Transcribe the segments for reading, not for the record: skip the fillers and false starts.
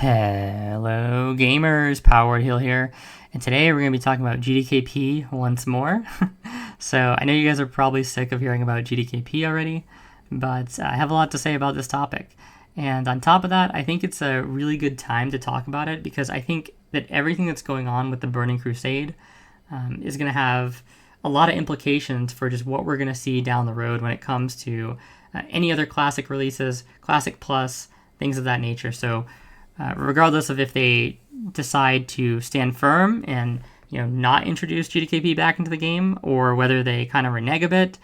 Hello gamers, Powered Heal here, and today we're going to be talking about GDKP once more. So I know you guys are probably sick of hearing about GDKP already, but I have a lot to say about this topic. And on top of that, I think it's a really good time to talk about it because I think that everything that's going on with the Burning Crusade is going to have a lot of implications for just what we're going to see down the road when it comes to any other Classic releases, Classic Plus, things of that nature. So regardless of if they decide to stand firm and not introduce GDKP back into the game, or whether they kind of renege a bit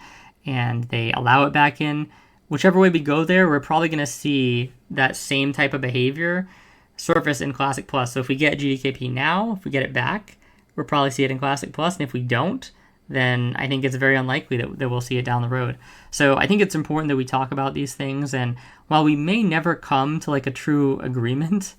and they allow it back in, whichever way we go there, we're probably going to see that same type of behavior surface in Classic Plus. So if we get GDKP now, if we get it back, we'll probably see it in Classic Plus, and if we don't, then I think it's very unlikely that we'll see it down the road. So I think it's important that we talk about these things, and while we may never come to like a true agreement,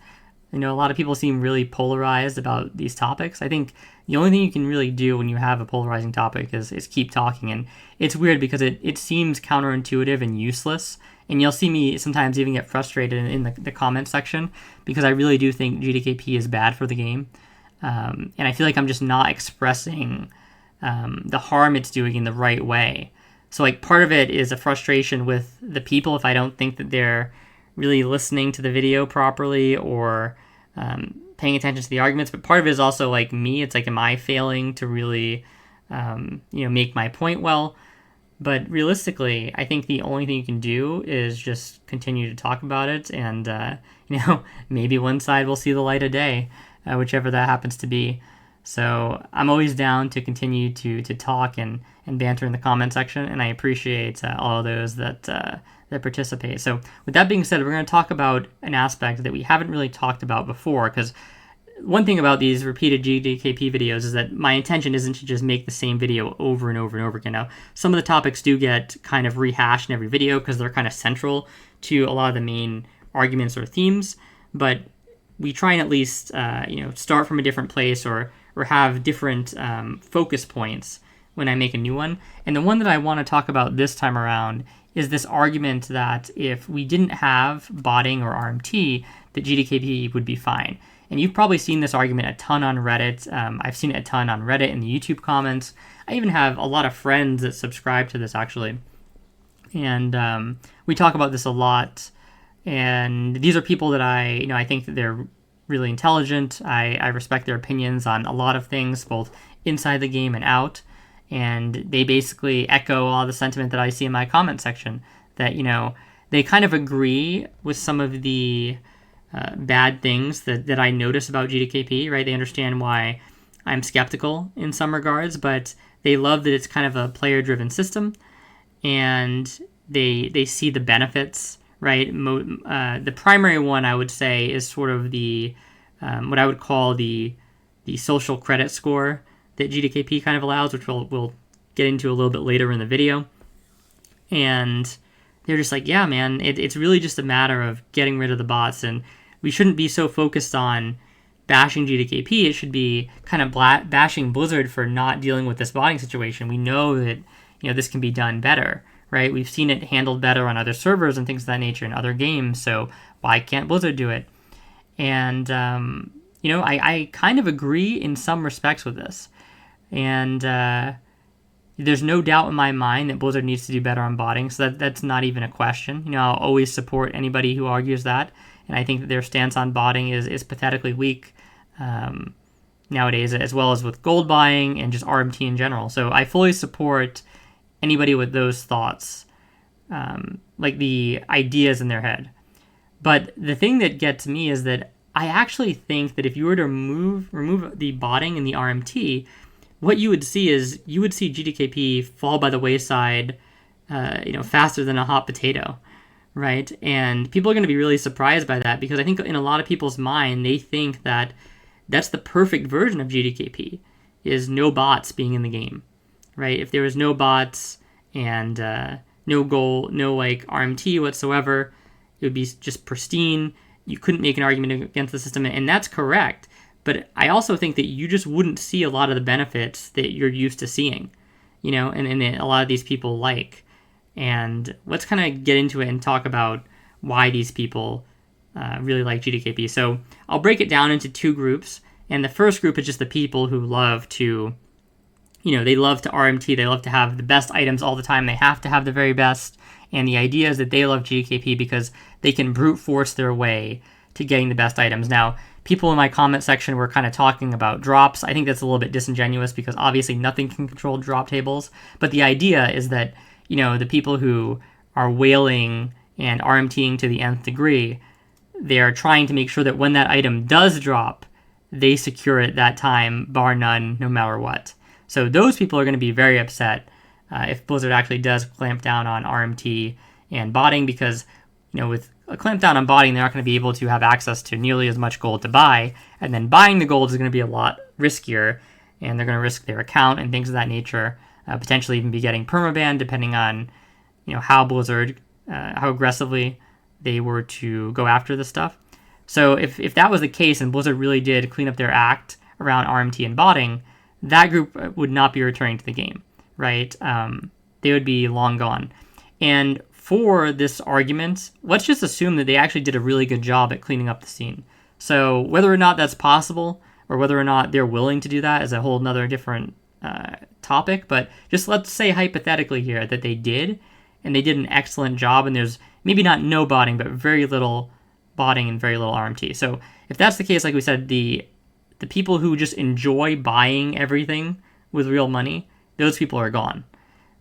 a lot of people seem really polarized about these topics. I think the only thing you can really do when you have a polarizing topic is keep talking, and it's weird because it seems counterintuitive and useless, and you'll see me sometimes even get frustrated in the comment section because I really do think GDKP is bad for the game, and I feel like I'm just not expressing the harm it's doing in the right way. So like part of it is a frustration with the people if I don't think that they're really listening to the video properly or paying attention to the arguments. But part of it is also like me. It's like, am I failing to really make my point well? But realistically, I think the only thing you can do is just continue to talk about it, and maybe one side will see the light of day, whichever that happens to be. So I'm always down to continue to talk and banter in the comment section, and I appreciate all of those that participate. So with that being said, we're going to talk about an aspect that we haven't really talked about before, because one thing about these repeated GDKP videos is that my intention isn't to just make the same video over and over and over again. Now, some of the topics do get kind of rehashed in every video because they're kind of central to a lot of the main arguments or themes, but we try and at least start from a different place or have different focus points when I make a new one. And the one that I want to talk about this time around is this argument that if we didn't have botting or RMT, that GDKP would be fine. And you've probably seen this argument a ton on Reddit. I've seen it a ton on Reddit in the YouTube comments. I even have a lot of friends that subscribe to this, actually. And we talk about this a lot. And these are people that I think that they're really intelligent. I respect their opinions on a lot of things, both inside the game and out. And they basically echo all the sentiment that I see in my comment section, that, they kind of agree with some of the bad things that I notice about GDKP, right? They understand why I'm skeptical in some regards, but they love that it's kind of a player-driven system, and they see the benefits, right? The primary one, I would say, is sort of the what I would call the social credit score that GDKP kind of allows, which we'll get into a little bit later in the video. And they're just like, yeah, man, it's really just a matter of getting rid of the bots, and we shouldn't be so focused on bashing GDKP. It should be kind of bashing Blizzard for not dealing with this botting situation. We know that this can be done better, right? We've seen it handled better on other servers and things of that nature in other games, so why can't Blizzard do it? And I kind of agree in some respects with this. And there's no doubt in my mind that Blizzard needs to do better on botting, so that's not even a question. I'll always support anybody who argues that, and I think that their stance on botting is pathetically weak nowadays, as well as with gold buying and just RMT in general. So I fully support anybody with those thoughts, like the ideas in their head. But the thing that gets me is that I actually think that if you were to remove the botting and the RMT, what you would see is GDKP fall by the wayside, faster than a hot potato, right? And people are going to be really surprised by that, because I think in a lot of people's mind, they think that that's the perfect version of GDKP, is no bots being in the game, right? If there was no bots and no goal, no like RMT whatsoever, it would be just pristine. You couldn't make an argument against the system, and that's correct. But I also think that you just wouldn't see a lot of the benefits that you're used to seeing, and a lot of these people like. And let's kind of get into it and talk about why these people really like GDKP. So I'll break it down into two groups. And the first group is just the people who love to, they love to RMT. They love to have the best items all the time. They have to have the very best. And the idea is that they love GDKP because they can brute force their way to getting the best items. Now, people in my comment section were kind of talking about drops. I think that's a little bit disingenuous because obviously nothing can control drop tables. But the idea is that, the people who are whaling and RMTing to the nth degree, they are trying to make sure that when that item does drop, they secure it that time, bar none, no matter what. So those people are going to be very upset if Blizzard actually does clamp down on RMT and botting, because with a clamp down on botting, they're not going to be able to have access to nearly as much gold to buy, and then buying the gold is going to be a lot riskier, and they're going to risk their account and things of that nature, potentially even be getting permaban depending on how Blizzard, how aggressively they were to go after this stuff. So if that was the case and Blizzard really did clean up their act around RMT and botting, that group would not be returning to the game, right? They would be long gone. And for this argument, let's just assume that they actually did a really good job at cleaning up the scene. So whether or not that's possible or whether or not they're willing to do that is a whole nother different topic. But just let's say hypothetically here that they did, and they did an excellent job, and there's maybe not no botting, but very little botting and very little RMT. So if that's the case, like we said, the people who just enjoy buying everything with real money, those people are gone.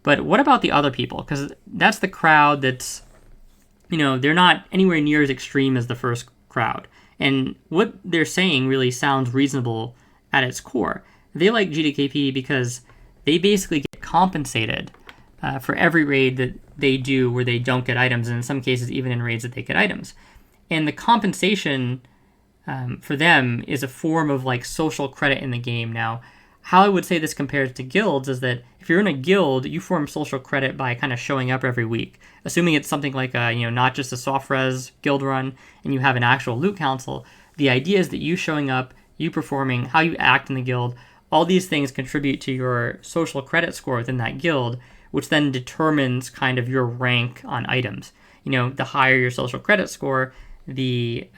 But what about the other people? Because that's the crowd that's, they're not anywhere near as extreme as the first crowd. And what they're saying really sounds reasonable at its core. They like GDKP because they basically get compensated for every raid that they do where they don't get items, and in some cases even in raids that they get items. And the compensation for them is a form of like social credit in the game. Now, how I would say this compares to guilds is that if you're in a guild, you form social credit by kind of showing up every week. Assuming it's something like not just a soft res guild run and you have an actual loot council, the idea is that you showing up, you performing, how you act in the guild, all these things contribute to your social credit score within that guild, which then determines kind of your rank on items. The higher your social credit score, the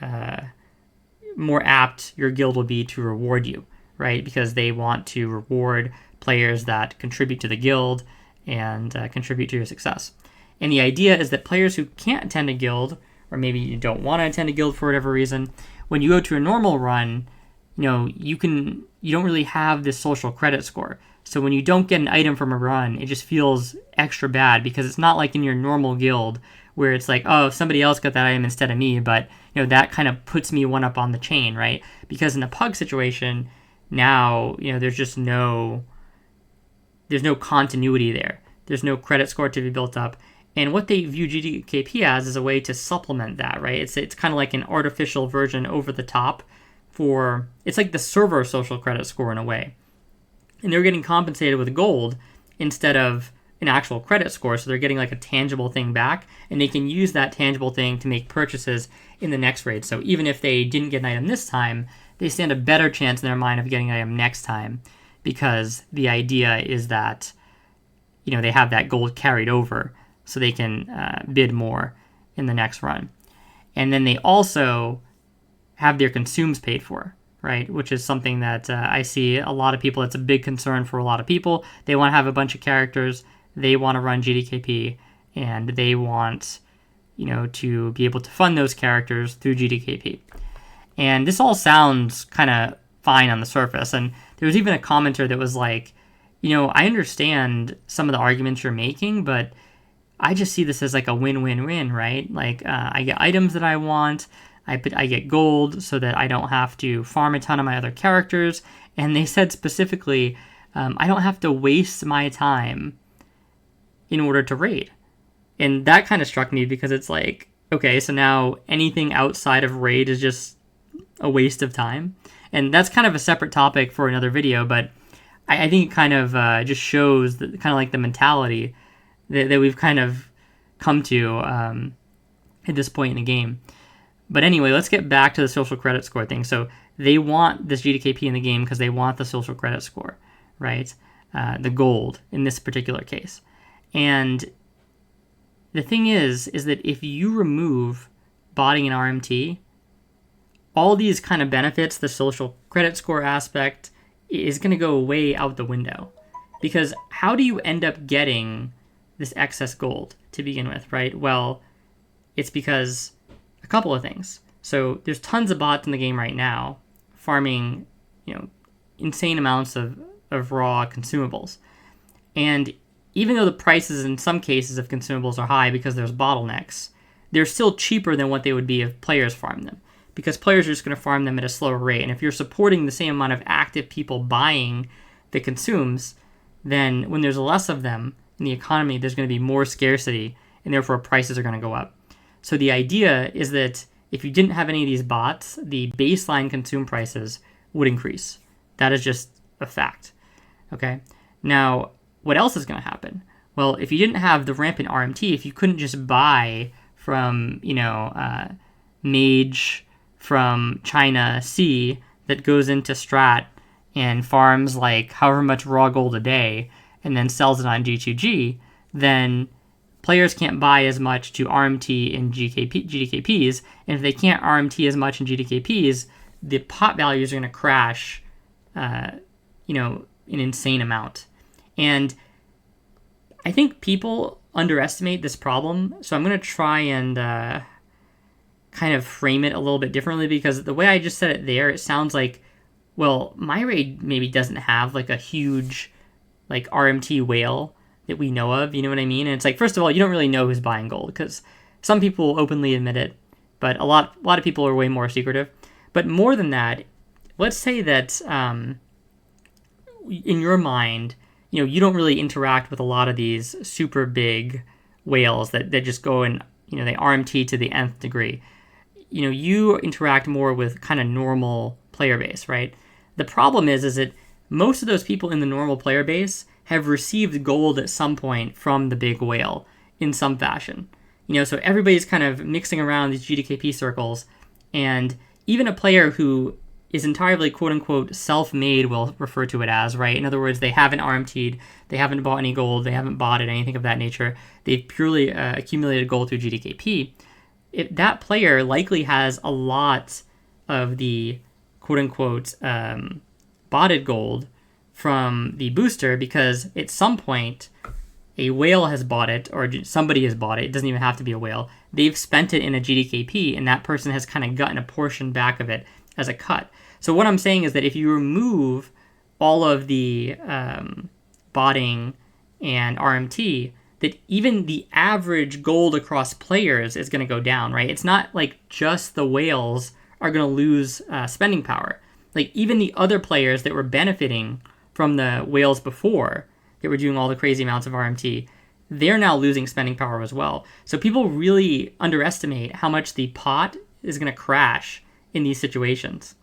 more apt your guild will be to reward you, right? Because they want to reward players that contribute to the guild and contribute to your success. And the idea is that players who can't attend a guild, or maybe you don't want to attend a guild for whatever reason, when you go to a normal run, you don't really have this social credit score. So when you don't get an item from a run, it just feels extra bad because it's not like in your normal guild where it's like, oh, somebody else got that item instead of me, but that kind of puts me one up on the chain, right? Because in a pug situation, now, there's no continuity there. There's no credit score to be built up. And what they view GDKP as is a way to supplement that, right? It's kind of like an artificial version over the top it's like the server social credit score in a way. And they're getting compensated with gold instead of an actual credit score, so they're getting like a tangible thing back, and they can use that tangible thing to make purchases in the next raid. So even if they didn't get an item this time, they stand a better chance in their mind of getting an item next time, because the idea is that they have that gold carried over so they can bid more in the next run. And then they also have their consumes paid for, right? Which is something that I see a lot of people, it's a big concern for a lot of people. They want to have a bunch of characters, they want to run GDKP, and they want to be able to fund those characters through GDKP. And this all sounds kind of fine on the surface. And there was even a commenter that was like, I understand some of the arguments you're making, but I just see this as like a win-win-win, right? Like I get items that I want, I get gold so that I don't have to farm a ton of my other characters. And they said specifically, I don't have to waste my time in order to raid. And that kind of struck me because it's like, okay, so now anything outside of raid is just a waste of time. And that's kind of a separate topic for another video, but I think it kind of just shows kind of like the mentality that we've kind of come to at this point in the game. But anyway, let's get back to the social credit score thing. So they want this GDKP in the game because they want the social credit score, right? The gold in this particular case. And the thing is that if you remove botting an RMT, all these kind of benefits, the social credit score aspect, is going to go way out the window. Because how do you end up getting this excess gold to begin with, right? Well, it's because a couple of things. So there's tons of bots in the game right now farming, insane amounts of raw consumables. And even though the prices in some cases of consumables are high because there's bottlenecks, they're still cheaper than what they would be if players farm them. Because players are just going to farm them at a slower rate. And if you're supporting the same amount of active people buying the consumes, then when there's less of them in the economy, there's going to be more scarcity, and therefore prices are going to go up. So the idea is that if you didn't have any of these bots, the baseline consume prices would increase. That is just a fact. Okay. Now, what else is going to happen? Well, if you didn't have the rampant RMT, if you couldn't just buy from, Mage from China C that goes into Strat and farms like however much raw gold a day and then sells it on G2G, then players can't buy as much to RMT in GDKPs, and if they can't RMT as much in GDKPs, the pot values are going to crash, an insane amount. And I think people underestimate this problem, so I'm going to try and kind of frame it a little bit differently, because the way I just said it there, it sounds like, well, my raid maybe doesn't have like a huge like RMT whale that we know of, you know what I mean? And it's like, first of all, you don't really know who's buying gold, because some people openly admit it, but a lot of people are way more secretive. But more than that, let's say that in your mind, you don't really interact with a lot of these super big whales that just go and, they RMT to the nth degree. You interact more with kind of normal player base, right? The problem is that most of those people in the normal player base have received gold at some point from the big whale in some fashion. So everybody's kind of mixing around these GDKP circles, and even a player who is entirely quote-unquote self-made, we'll refer to it as, right? In other words, they haven't RMT'd, they haven't bought any gold, they haven't bought it, anything of that nature. They've purely accumulated gold through GDKP. That player likely has a lot of the quote-unquote botted gold from the booster, because at some point a whale has bought it, or somebody has bought it. It doesn't even have to be a whale. They've spent it in a GDKP, and that person has kind of gotten a portion back of it as a cut. So what I'm saying is that if you remove all of the botting and RMT, that even the average gold across players is going to go down, right? It's not like just the whales are going to lose spending power. Like even the other players that were benefiting from the whales before, that were doing all the crazy amounts of RMT, they're now losing spending power as well. So people really underestimate how much the pot is going to crash in these situations.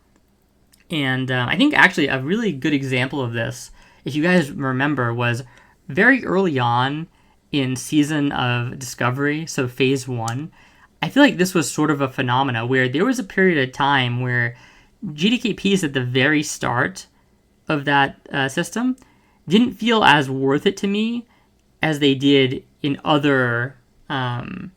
And I think actually a really good example of this, if you guys remember, was very early on in Season of Discovery, so Phase 1. I feel like this was sort of a phenomena where there was a period of time where GDKPs at the very start of that system didn't feel as worth it to me as they did in other kind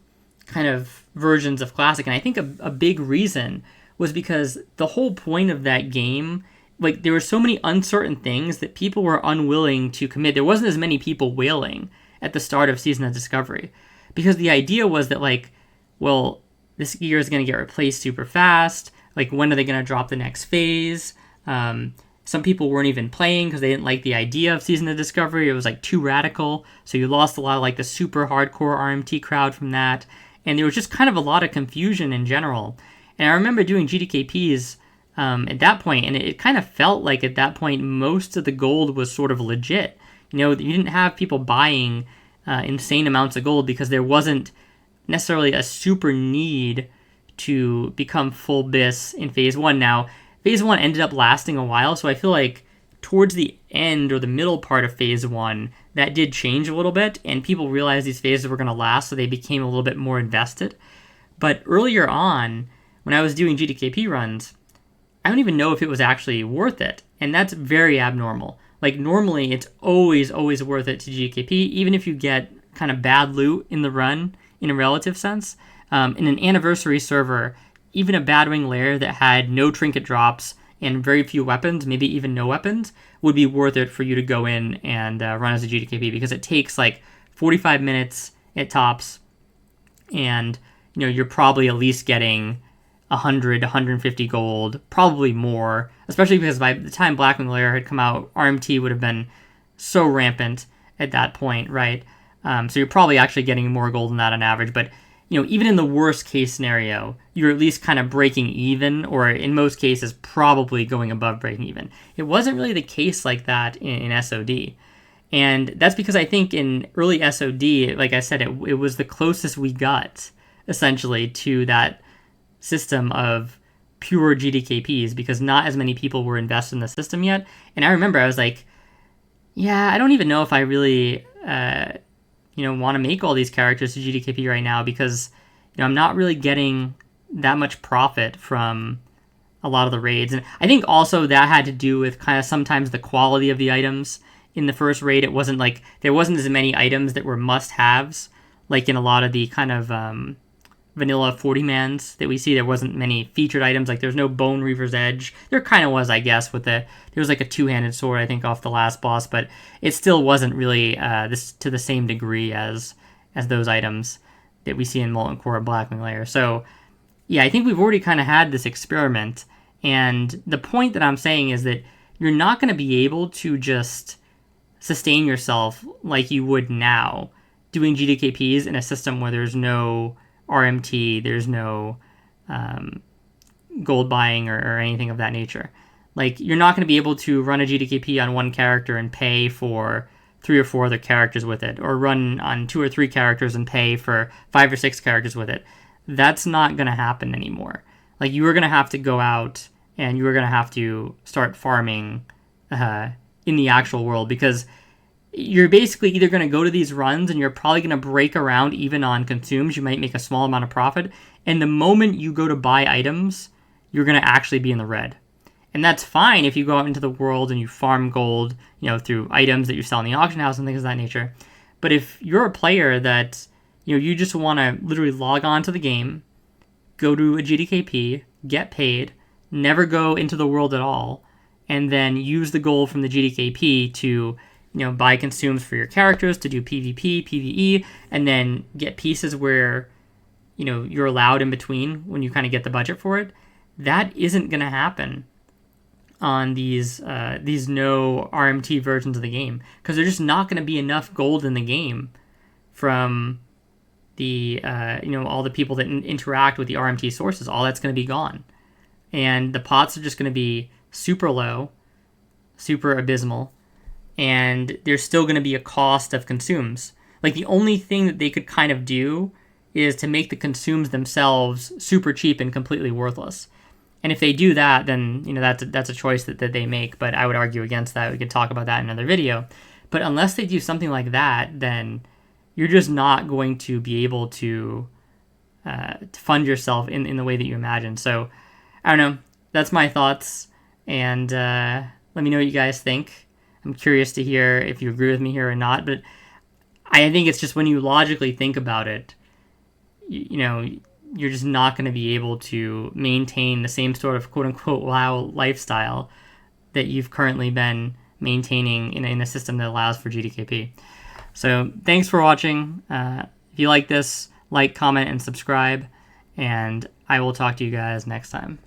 of versions of Classic. And I think a big reason was because the whole point of that game, like there were so many uncertain things that people were unwilling to commit. There wasn't as many people whaling at the start of Season of Discovery, because the idea was that like, well, this gear is going to get replaced super fast. Like, when are they going to drop the next phase? Some people weren't even playing because they didn't like the idea of Season of Discovery. It was like too radical. So you lost a lot of like the super hardcore RMT crowd from that. And there was just kind of a lot of confusion in general. And I remember doing GDKPs at that point, and it kind of felt like at that point most of the gold was sort of legit. You didn't have people buying insane amounts of gold because there wasn't necessarily a super need to become full BIS in Phase 1. Now, Phase 1 ended up lasting a while, so I feel like towards the end or the middle part of Phase 1, that did change a little bit, and people realized these phases were going to last, so they became a little bit more invested. But earlier on, when I was doing GDKP runs, I don't even know if it was actually worth it, and that's very abnormal. Like, normally, it's always worth it to GDKP, even if you get kind of bad loot in the run, in a relative sense. In an anniversary server, even a Batwing lair that had no trinket drops and very few weapons, maybe even no weapons, would be worth it for you to go in and run as a GDKP, because it takes like 45 minutes at tops, and you're probably at least getting 100, 150 gold, probably more, especially because by the time Blackwing Lair had come out, RMT would have been so rampant at that point, right? So you're probably actually getting more gold than that on average, but even in the worst case scenario, you're at least kind of breaking even, or in most cases, probably going above breaking even. It wasn't really the case like that in SOD. And that's because I think in early SOD, like I said, it was the closest we got, essentially, to that system of pure GDKPs, because not as many people were invested in the system yet. And I remember I was like, yeah, I don't even know if I really want to make all these characters to GDKP right now, because I'm not really getting that much profit from a lot of the raids. And I think also that had to do with kind of sometimes the quality of the items. In the first raid, it wasn't like there wasn't as many items that were must-haves, like in a lot of the kind of vanilla 40-mans that we see. There wasn't many featured items, like there's no Bone Reaver's Edge. There kind of was, I guess, there was like a two-handed sword, I think, off the last boss, but it still wasn't really this to the same degree as those items that we see in Molten Core Blackwing Lair. So yeah, I think we've already kind of had this experiment, and the point that I'm saying is that you're not going to be able to just sustain yourself like you would now doing GDKPs in a system where there's no RMT, there's no gold buying or anything of that nature. Like, you're not going to be able to run a GDKP on one character and pay for 3 or 4 other characters with it, or run on 2 or 3 characters and pay for 5 or 6 characters with it. That's not going to happen anymore. Like, you are going to have to go out and you are going to have to start farming in the actual world, because you're basically either going to go to these runs and you're probably going to break around even on consumes. You might make a small amount of profit, and the moment you go to buy items, you're going to actually be in the red. And that's fine if you go out into the world and you farm gold, through items that you sell in the auction house and things of that nature. But if you're a player that, you just want to literally log on to the game, go to a GDKP, get paid, never go into the world at all, and then use the gold from the GDKP to, buy consumes for your characters, to do PvP, PvE, and then get pieces where, you're allowed in between when you kind of get the budget for it. That isn't going to happen on these no RMT versions of the game, because there's just not going to be enough gold in the game from the all the people that interact with the RMT sources. All that's going to be gone, and the pots are just going to be super low, super abysmal, and there's still going to be a cost of consumes. Like, the only thing that they could kind of do is to make the consumes themselves super cheap and completely worthless. And if they do that, then that's a choice that they make. But I would argue against that. We could talk about that in another video. But unless they do something like that, then you're just not going to be able to fund yourself in the way that you imagine. So I don't know. That's my thoughts, and let me know what you guys think. I'm curious to hear if you agree with me here or not. But I think it's just, when you logically think about it, you're just not going to be able to maintain the same sort of quote-unquote WoW lifestyle that you've currently been maintaining in a system that allows for GDKP. So thanks for watching. If you like this, like, comment, and subscribe, and I will talk to you guys next time.